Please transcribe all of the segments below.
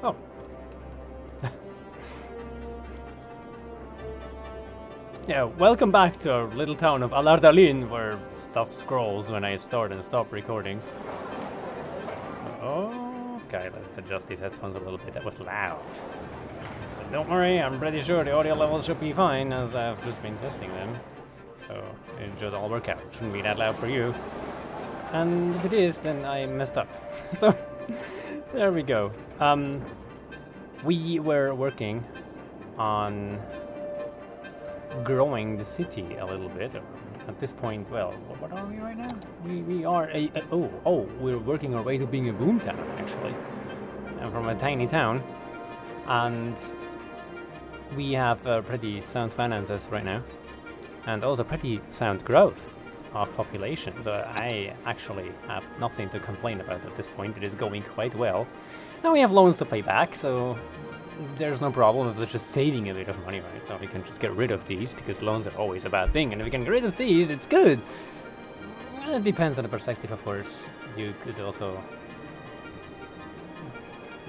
Oh. Yeah, welcome back to our little town of Alardalin, where stuff scrolls when I start and stop recording. So, okay, let's adjust these headphones a little bit. That was loud. But don't worry, I'm pretty sure the audio levels should be fine, as I've just been testing them. So it should all work out. Shouldn't be that loud for you. And if it is, then I messed up. So there we go. We were working on growing the city a little bit. At this point, well, what are we right now? We are we're working our way to being a boomtown, actually. And from a tiny town. And we have pretty sound finances right now. And also pretty sound growth of population. So I actually have nothing to complain about at this point. It is going quite well. Now we have loans to pay back, so there's no problem if we're just saving a bit of money, right? So we can just get rid of these, because loans are always a bad thing, and if we can get rid of these, it's good. It depends on the perspective, of course. You could also...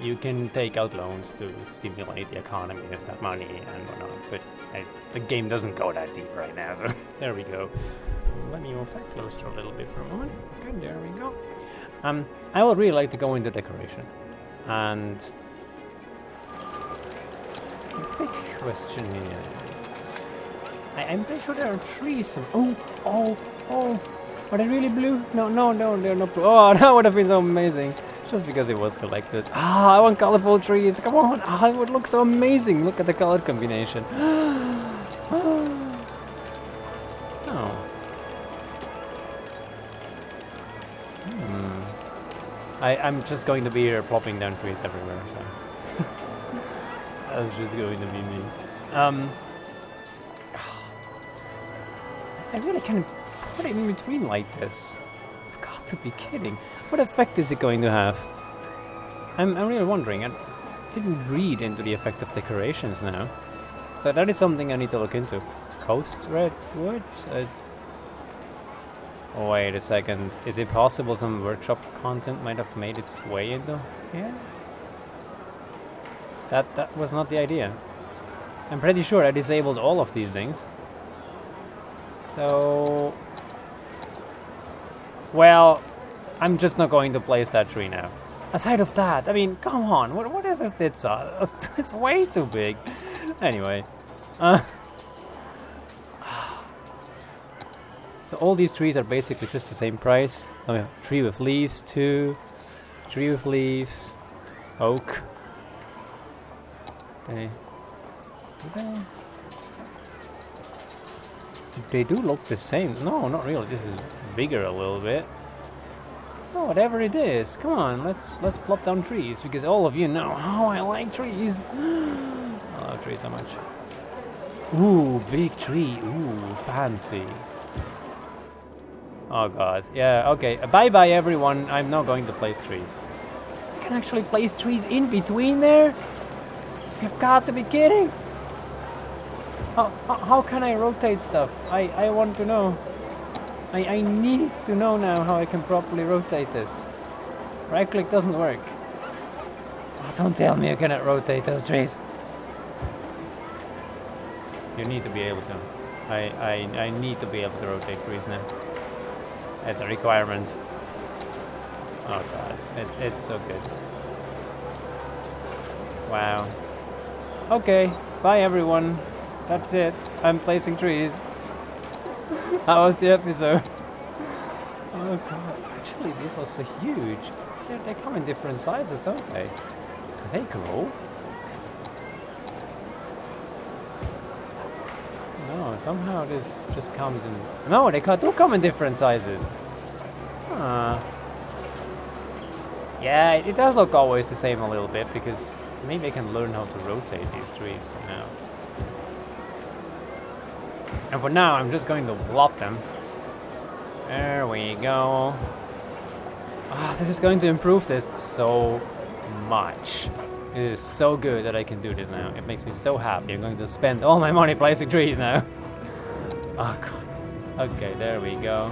You can take out loans to stimulate the economy with that money and whatnot, but the game doesn't go that deep right now, so there we go. Let me move that closer a little bit for a moment. Okay, there we go. I would really like to go into decoration, and the big question is, I'm pretty sure there are trees. Oh, are they really blue? No, they're not blue. Oh, that would have been so amazing. Just because it was selected. I want colorful trees. Come on. It would look so amazing. Look at the color combination. So. I'm just going to be here plopping down trees everywhere, so. That's just going to be me. I really can't put it in between like this. You've got to be kidding. What effect is it going to have? I'm really wondering. I didn't read into the effect of decorations now. So that is something I need to look into. Coast redwood? Oh, wait a second. Is it possible some workshop content might have made its way into here? That was not the idea. I'm pretty sure I disabled all of these things. So... Well, I'm just not going to place that tree now. Aside of that, I mean, come on, what is this? It's way too big. Anyway. So all these trees are basically just the same price. Oh, yeah. Tree with leaves, 2. Tree with leaves. Oak. Okay. They do look the same. No, not really. This is bigger a little bit. Oh, whatever it is. Come on, let's plop down trees, because all of you know how I like trees. I love trees so much. Ooh, big tree. Ooh, fancy. Oh god. Yeah, okay. Bye-bye everyone. I'm not going to place trees. I can actually place trees in between there? You've got to be kidding. How can I rotate stuff? I want to know. I need to know now how I can properly rotate this. Right click doesn't work. Oh, don't tell me I cannot rotate those trees. You need to be able to. I need to be able to rotate trees now. It's a requirement. Oh god, it's so good. Wow. Okay, bye everyone. That's it. I'm placing trees. That was the episode. Oh god. Actually, this was so huge. They come in different sizes, don't they? Do they grow? No, somehow this just comes in... No, they do come in different sizes. Yeah, it does look always the same a little bit, because maybe I can learn how to rotate these trees somehow. And for now, I'm just going to block them. There we go. This is going to improve this so much. It is so good that I can do this now. It makes me so happy. I'm going to spend all my money placing trees now. Oh god. Okay, there we go.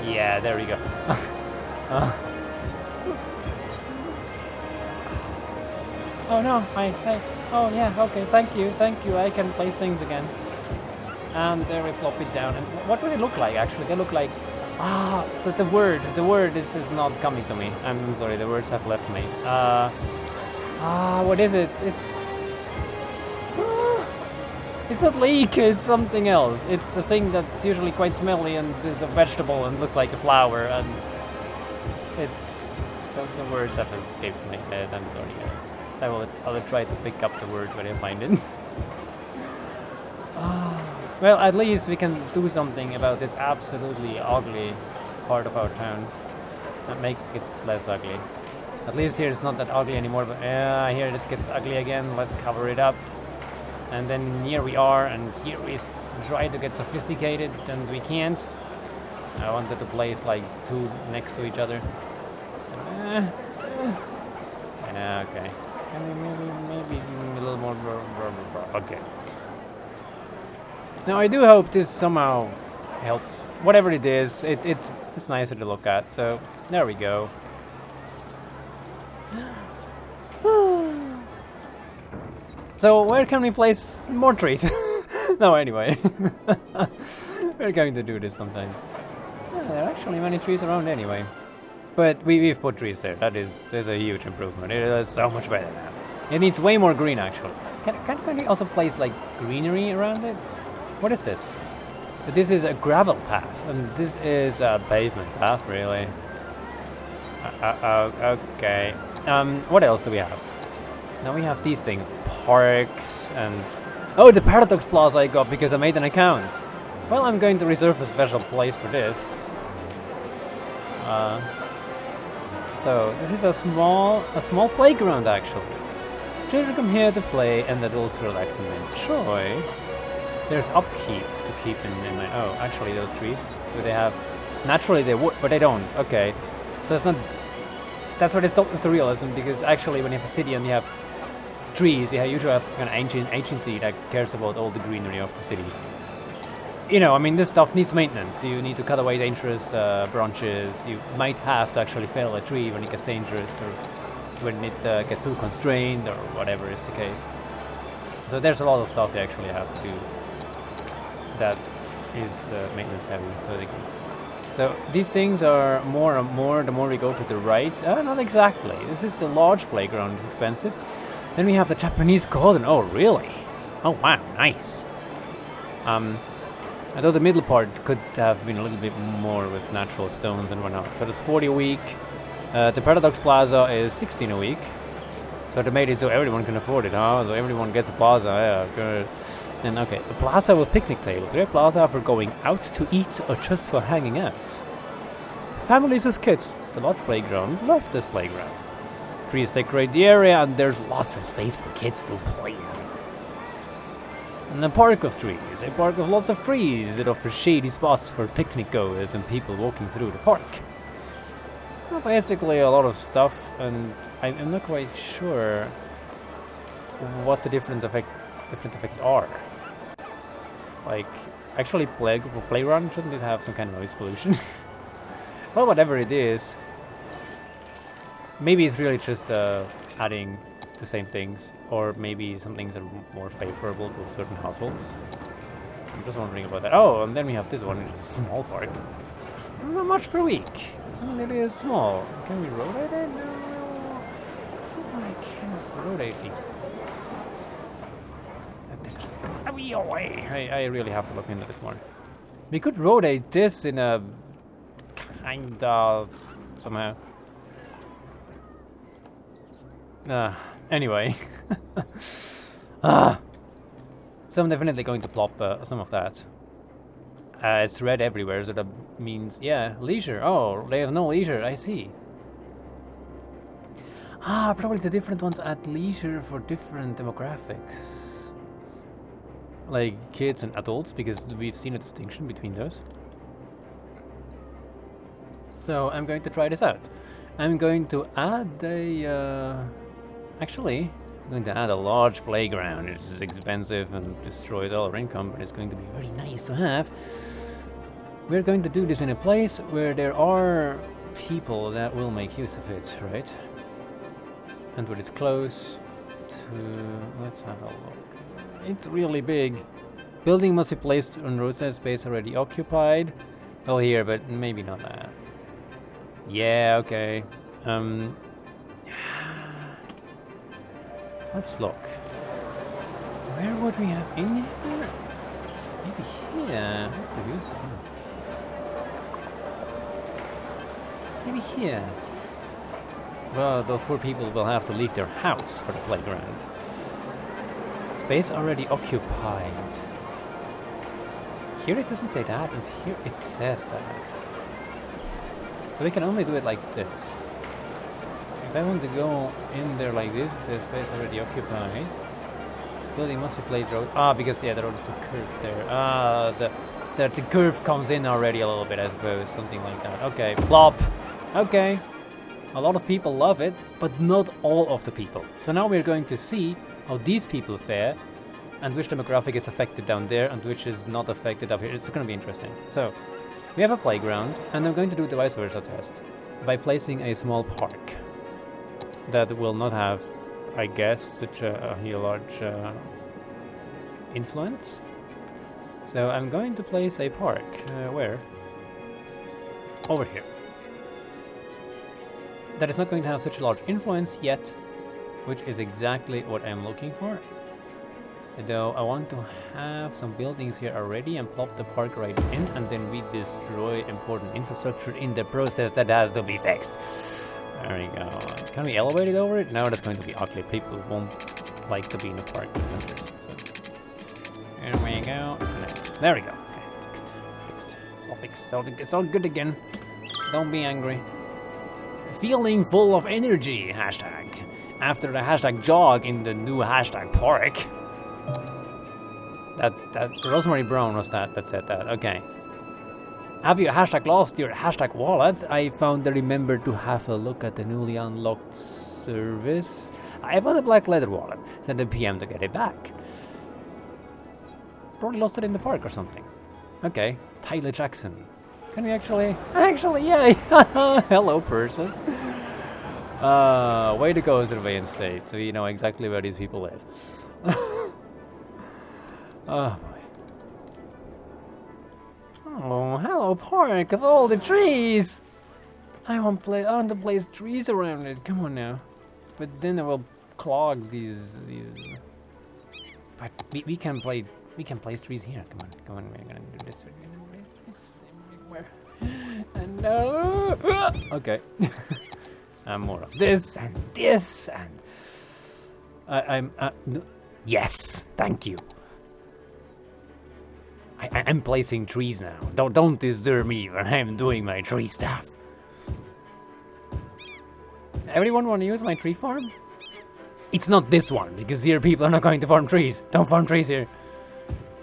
Yeah, there we go. uh. Oh no, oh yeah, okay, thank you, I can place things again. And there we plop it down. And what do they look like actually? They look like, the word is not coming to me. I'm sorry, the words have left me. What is it? It's not leek, it's something else. It's a thing that's usually quite smelly and is a vegetable and looks like a flower, and it's... the words have escaped my head, I'm sorry guys. I'll try to pick up the word when I find it. Well, at least we can do something about this absolutely ugly part of our town and make it less ugly. At least here it's not that ugly anymore, but here it gets ugly again. Let's cover it up. And then here we are, and here we try to get sophisticated, and we can't. I wanted to place like two next to each other. Okay. Maybe a little more. Okay. Now I do hope this somehow helps. Whatever it is, it's nicer to look at. So there we go. So where can we place more trees? No, anyway. We're going to do this sometimes. Yeah, there are actually many trees around anyway. But we've put trees there. That is a huge improvement. It is so much better now. It needs way more green actually. Can we also place like greenery around it? What is this? This is a gravel path, and this is a pavement path, really. Okay. What else do we have? Now we have these things, parks, and... Oh, the Paradox Plaza I got because I made an account. Well, I'm going to reserve a special place for this. So, this is a small playground, actually. Children come here to play and adults relax and enjoy. There's upkeep to keep in mind. Oh, actually, those trees, do they have... Naturally they would, but they don't. Okay. So it's not... That's what it's not with the realism, because actually when you have a city and you have trees, you usually have this kind of agency that cares about all the greenery of the city. You know, I mean, this stuff needs maintenance. You need to cut away dangerous branches. You might have to actually fell a tree when it gets dangerous, or when it gets too constrained, or whatever is the case. So there's a lot of stuff you actually have to do that is maintenance heavy. So these things are more and more the more we go to the right. Not exactly. This is the large playground. It's expensive. Then we have the Japanese garden. Oh, really? Oh, wow. Nice. I thought the middle part could have been a little bit more with natural stones and whatnot. So there's 40 a week. The Paradox Plaza is 16 a week. So they made it so everyone can afford it, huh? So everyone gets a plaza. Yeah, good. And okay, the plaza with picnic tables. Great plaza for going out to eat or just for hanging out. Families with kids. The large playground. Love this playground. Trees decorate the area, and there's lots of space for kids to play. And a park of trees. A park of lots of trees. It offers shady spots for picnic goers and people walking through the park. So basically a lot of stuff, and I'm not quite sure what the different effects are. Like, actually playground, shouldn't it have some kind of noise pollution? Well, whatever it is, maybe it's really just adding the same things, or maybe some things are more favorable to certain households. I'm just wondering about that. Oh, and then we have this one, it's a small park. Not much per week. It is small. Can we rotate it? No. Somehow I cannot rotate these things. I really have to look into this more. We could rotate this in a kinda somehow. Anyway. So I'm definitely going to plop some of that. It's red everywhere, so that means, yeah, leisure. Oh, they have no leisure, I see. Probably the different ones add leisure for different demographics. Like kids and adults, because we've seen a distinction between those. So I'm going to try this out. I'm going to add a... Actually, I'm going to add a large playground. It's expensive and destroys all our income, but it's going to be very nice to have. we're going to do this in a place where there are people that will make use of it, right? And where it's close to... let's have a look. It's really big. Building must be placed on roadside space already occupied. Well, here, but maybe not that. Yeah, okay. Let's look. Where would we have in here? Maybe here. What do you think? Maybe here. Well, those poor people will have to leave their house for the playground. Space already occupied. Here it doesn't say that, and here it says that. So we can only do it like this. If I want to go in there like this, it says space already occupied. Building must be played road. Ah, because yeah, the road is too curved there. Ah, the curve comes in already a little bit, I suppose, something like that. Okay, plop. Okay. A lot of people love it, but not all of the people. So now we're going to see how these people fare and which demographic is affected down there and which is not affected up here. It's going to be interesting. So, we have a playground, and I'm going to do the vice versa test by placing a small park that will not have, I guess, such a large influence. So I'm going to place a park. Where? Over here. That is not going to have such a large influence yet, which is exactly what I'm looking for. Though I want to have some buildings here already and plop the park right in, and then we destroy important infrastructure in the process that has to be fixed. There we go. Can we elevate it over it? No, that's going to be ugly. People won't like to be in a park like this. So. Here we go. Connect. There we go. Okay, fixed. It's all fixed. It's all good again. Don't be angry. Feeling full of energy, hashtag. After the hashtag jog in the new hashtag park. That Rosemary Brown was that said that. Okay. Have you hashtag lost your hashtag wallet? I found I remembered to have a look at the newly unlocked service. I found a black leather wallet. Send a PM to get it back. Probably lost it in the park or something. Okay. Tyler Jackson. Can we actually... Actually, yeah. Hello, person. Way to go, Surveillance State. So you know exactly where these people live. Oh boy. Oh, hello park of all the trees! I want to place trees around it, come on now. But then I will clog these but we can place trees here, come on, we're gonna do this, everywhere. And okay. And more of this, and I'm no, yes, thank you. I'm placing trees now. Don't disturb me when I'm doing my tree stuff. Everyone want to use my tree farm? It's not this one, because here people are not going to farm trees. Don't farm trees here.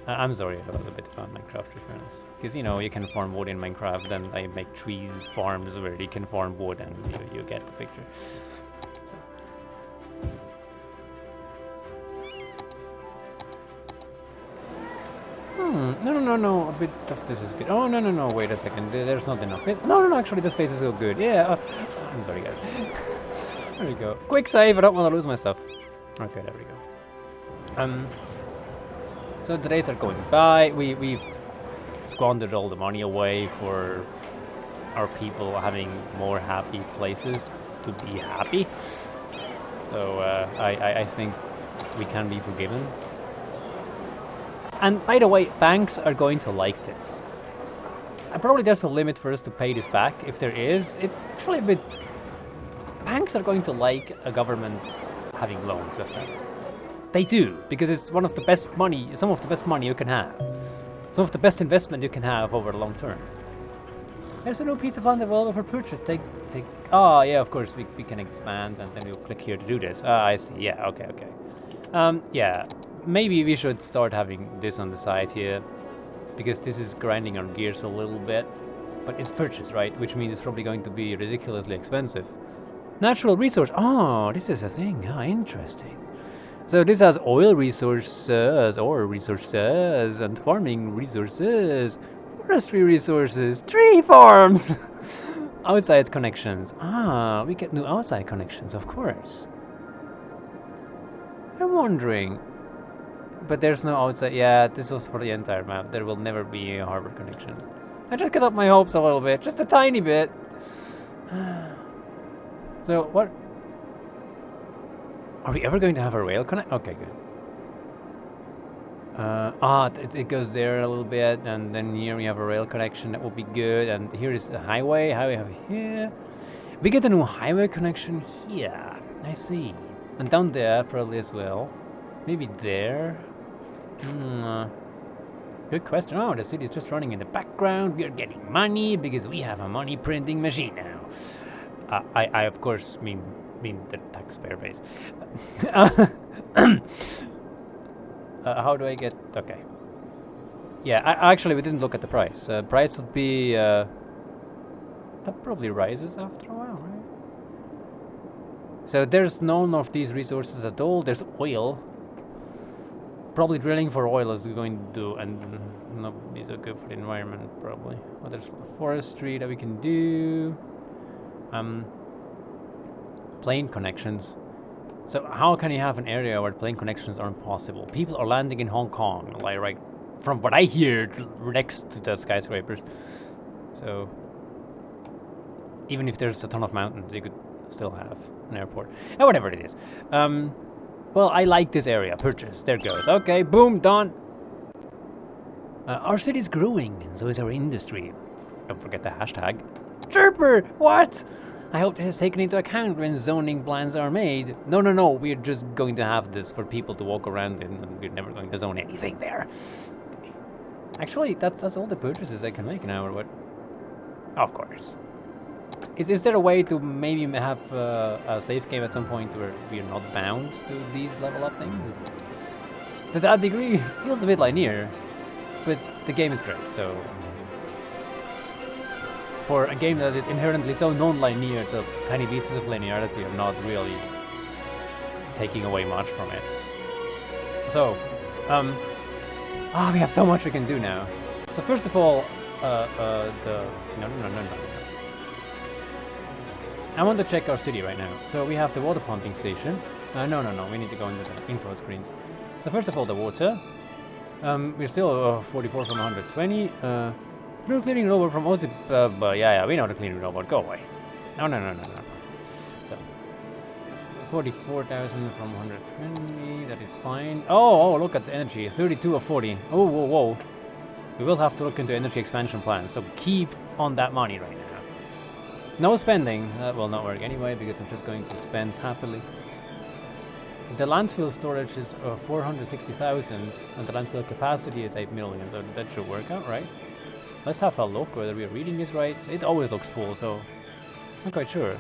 I'm sorry about a bit about Minecraft reference. Because, you know, you can farm wood in Minecraft, and I make trees farms where you can farm wood, and you get the picture. No, a bit of this is good. Oh, no, wait a second, there's not enough. No, actually this face is so good. Yeah, I'm sorry guys. There we go. Quick save, I don't want to lose my stuff. Okay, there we go. So the days are going by, we've squandered all the money away for our people having more happy places to be happy. So I think we can be forgiven. And by the way, banks are going to like this. And probably there's a limit for us to pay this back. If there is, it's actually a bit... Banks are going to like a government having loans with them. They do, because it's one of the best money, some of the best money you can have. Some of the best investment you can have over the long term. There's a new piece of land available for purchase. Take. Oh, yeah, of course, we can expand, and then we'll click here to do this. Ah, I see. Yeah, okay. Yeah. Maybe we should start having this on the side here, because this is grinding our gears a little bit. But it's purchase, right? Which means it's probably going to be ridiculously expensive. Natural resource. Oh, this is a thing. Ah, interesting. So this has oil resources, ore resources, and farming resources. forestry resources, tree farms, outside connections. Ah, we get new outside connections, of course. I'm wondering, but there's no outside. Yeah, this was for the entire map. There will never be a harbor connection. I just got up my hopes a little bit, just a tiny bit. So what? Are we ever going to have a rail connect? Okay, good. It goes there a little bit, and then here we have a rail connection. That will be good. And here is the highway. Highway have here. We get a new highway connection here. I see. And down there probably as well. Maybe there. Good question. Oh, the city is just running in the background. We are getting money because we have a money printing machine now. I of course mean the taxpayer base. How do I get? Okay. Yeah, actually we didn't look at the price. Price would be that probably rises after a while, right? So there's none of these resources at all. There's oil. Probably drilling for oil is going to do, and not be so good for the environment probably. But there's forestry that we can do. Plane connections. So how can you have an area where plane connections aren't possible? People are landing in Hong Kong, like right from what I hear, next to the skyscrapers. So even if there's a ton of mountains, you could still have an airport. And whatever it is. Well, I like this area. Purchase. There it goes. Okay, boom, done. Our city is growing, and so is our industry. Don't forget the hashtag. Chirper! What? I hope this is taken into account when zoning plans are made. No, we're just going to have this for people to walk around in, and we're never going to zone anything there. Actually, that's all the purchases I can make now, or what? Of course. Is there a way to maybe have a save game at some point where we're not bound to these level up things? To that degree, feels a bit linear, but the game is great, so... For a game that is inherently so non-linear, the tiny pieces of linearity are not really taking away much from it. So, we have so much we can do now. So first of all, no. I want to check our city right now. So we have the water pumping station. No, we need to go into the info screens. So first of all, the water. We're still 44 from 120. Blue cleaning robot from Ozzy. Yeah, we know the cleaning robot. Go away. No. So 44,000 from 120. That is fine. Oh, look at the energy. 32 of 40. Oh, whoa. We will have to look into energy expansion plans. So keep on that money right now. No spending. That will not work anyway because I'm just going to spend happily. The landfill storage is 460,000 and the landfill capacity is 8 million. So that should work out, right? Let's have a look whether we're reading this right. It always looks full, so I'm not quite sure.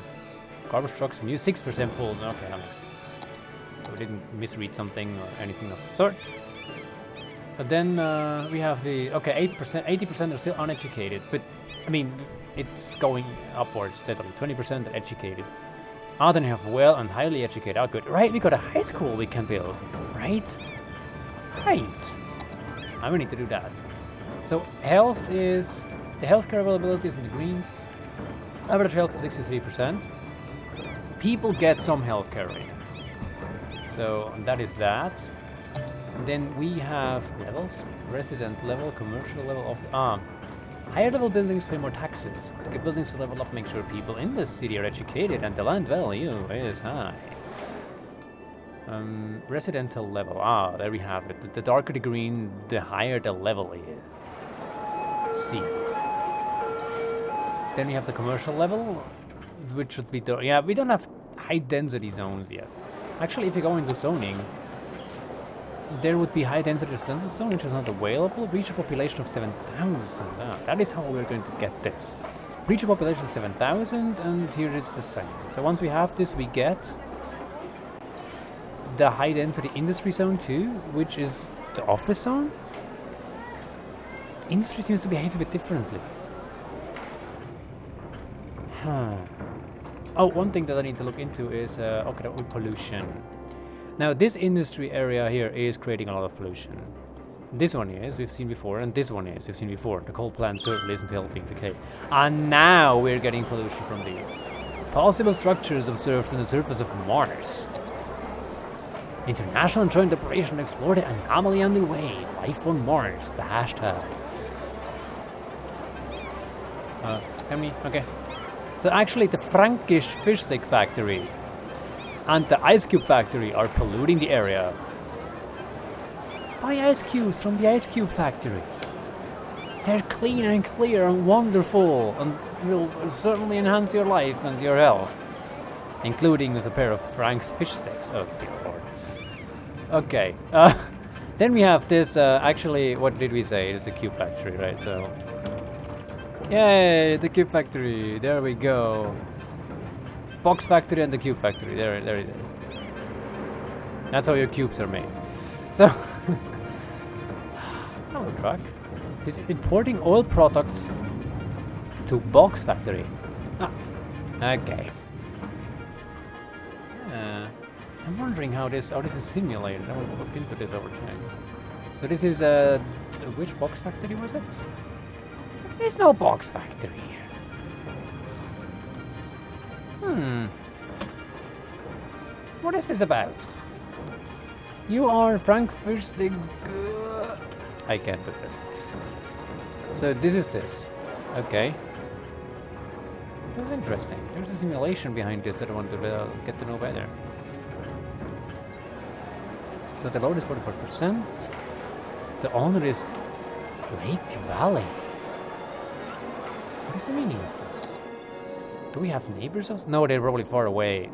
Garbage trucks and use 6% full. Okay, that makes sense. So we didn't misread something or anything of the sort. But then we have the 80% are still uneducated, but I mean it's going upwards steadily. 20% are educated. Then you have well and highly educated. Oh, good. Right, we got a high school we can build. Right. I will need to do that. So health is, the healthcare availability is in the greens. Average health is 63%. People get some healthcare right now. So that is that. And then we have levels, resident level, commercial level of, higher level buildings pay more taxes. To get buildings to level up, make sure people in the city are educated and the land value is high. Residential level, there we have it. The darker the green, the higher the level is. C. Then we have the commercial level, which should be we don't have high density zones yet. Actually, if you go into zoning, there would be high density residential zone which is not available. Reach a population of 7,000. That is how we're going to get this. Reach a population of 7,000, and here is the same. So once we have this, we get the high density industry zone too, which is the office zone. Industry seems to behave a bit differently. Oh, one thing that I need to look into is pollution. Now, this industry area here is creating a lot of pollution. This one is, we've seen before, and this one is, we've seen before. The coal plant certainly isn't helping the case. And now we're getting pollution from these. Possible structures observed on the surface of Mars. International joint operation to explore the anomaly underway. Life on Mars, the hashtag. Okay. So actually the Frankish fish stick factory and the ice cube factory are polluting the area. Buy ice cubes from the ice cube factory. They're clean and clear and wonderful and will certainly enhance your life and your health. Including with a pair of Frank's fish sticks. Oh dear lord. Okay. Then we have this, actually, what did we say? It's the cube factory, right? So, yay, the cube factory. There we go. Box factory and the cube factory. There it is. That's how your cubes are made. So, hello truck. Is importing oil products to box factory. Ah, okay. I'm wondering how this is simulated. I want to look into this over time. So this is which box factory was it? There's no box factory here. What is this about? You are Frank Firstig. I can't do this. So this is this. Okay. That's interesting. There's a simulation behind this that I want to get to know better. So the load is 44%. The owner is Lake Valley. What is the meaning of this? Do we have neighbors? No, they're probably far away.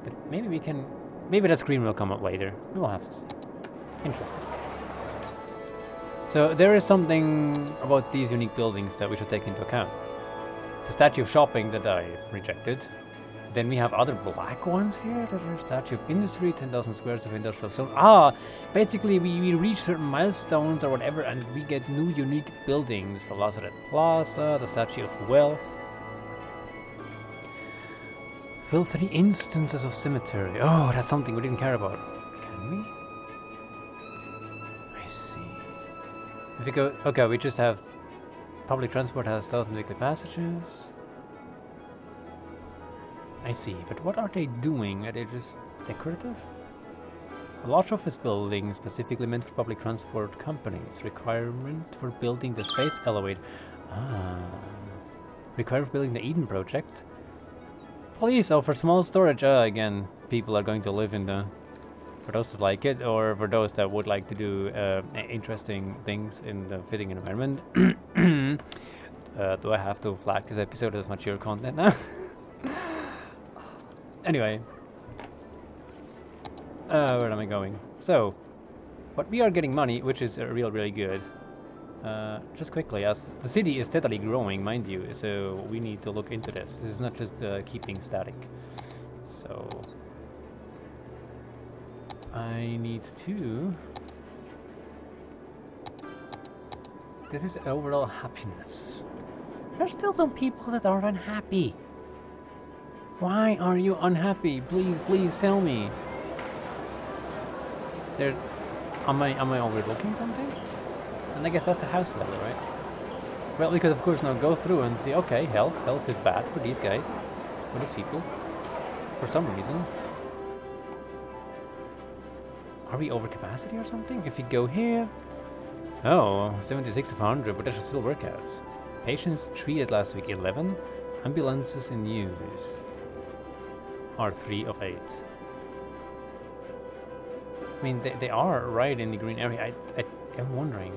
But maybe we can... Maybe that screen will come up later. We'll have to see. Interesting. So there is something about these unique buildings that we should take into account. The statue of shopping that I rejected. Then we have other black ones here that are Statue of Industry, 10,000 squares of industrial zone. Basically we reach certain milestones or whatever and we get new unique buildings. The Lazaret Plaza, the Statue of Wealth. Fill 3 instances of cemetery. Oh, that's something we didn't care about. Can we? I see. If we go... Okay, we just have... Public transport has 1,000 weekly passages. I see, but what are they doing? Are they just decorative? A large office building specifically meant for public transport companies. Requirement for building the space elevator. Requirement for building the Eden project. Police offer small storage. Again, people are going to live in the... For those that like it, or for those that would like to do interesting things in the fitting environment. Do I have to flag this episode as mature content now? Anyway, where am I going? So, but we are getting money, which is really good. Just quickly, as the city is steadily growing, mind you, so we need to look into this. This is not just keeping static. So, I need to... This is overall happiness. There's still some people that are unhappy. Why are you unhappy? Please tell me. There, am I overlooking something? And I guess that's the house level, right? Well, we could of course now go through and see. Okay, health is bad for these guys, for these people, for some reason. Are we over capacity or something? If we go here, 76 of 100, but that should still work out. Patients treated last week 11. Ambulances in use are 3 of 8. I mean, they are right in the green area. I'm wondering.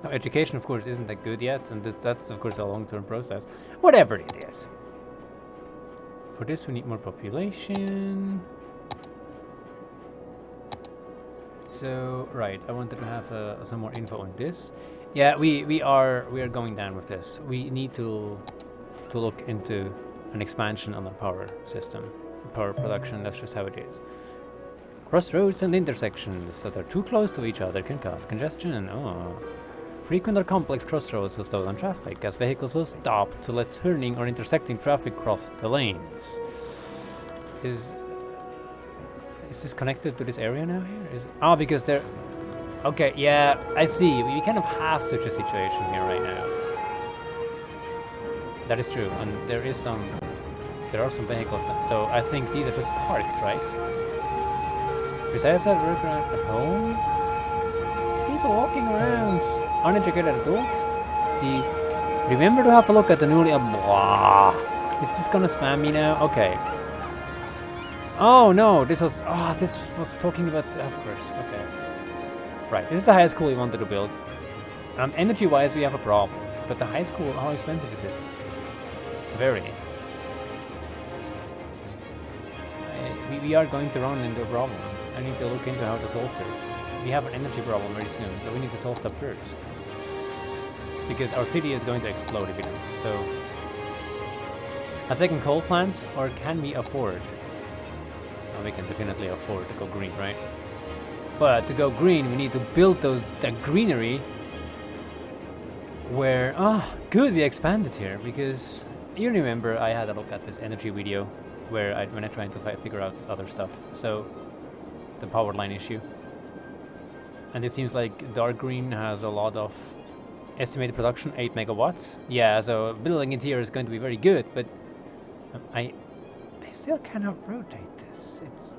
Now, education, of course, isn't that good yet, and that's, of course, a long-term process. Whatever it is. For this, we need more population. So, right, I wanted to have some more info on this. Yeah, we are going down with this. We need to look into an expansion on the power system, power production. That's just how it is. Crossroads and intersections that are too close to each other can cause congestion. Frequent or complex crossroads will slow down traffic, as vehicles will stop to let turning or intersecting traffic cross the lanes. Is this connected to this area now here? Is it? Oh, because they're... Okay, yeah, I see. We kind of have such a situation here right now. That is true, and there are some vehicles that, though I think these are just parked, right? Besides that, work around at home? People walking around. Uneducated adults? Remember to have a look at the newly... Blah. Is this gonna spam me now? Okay. Oh no, this was talking about... Of course, okay. Right, this is the high school we wanted to build. Energy-wise, we have a problem. But the high school, how expensive is it? Very. We are going to run into a problem. I need to look into how to solve this. We have an energy problem very soon, so we need to solve that first. Because our city is going to explode if we don't. So, a second coal plant, or can we afford? Well, we can definitely afford to go green, right? But to go green, we need to build that greenery where... good, we expanded here, because you remember I had a look at this energy video where when I tried to figure out this other stuff. So, the power line issue. And it seems like dark green has a lot of estimated production, 8 megawatts. Yeah, so building it here is going to be very good, but I still cannot rotate this. It's...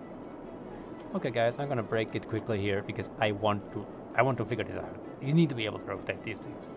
Okay guys, I'm gonna break it quickly here because I want to figure this out. You need to be able to rotate these things.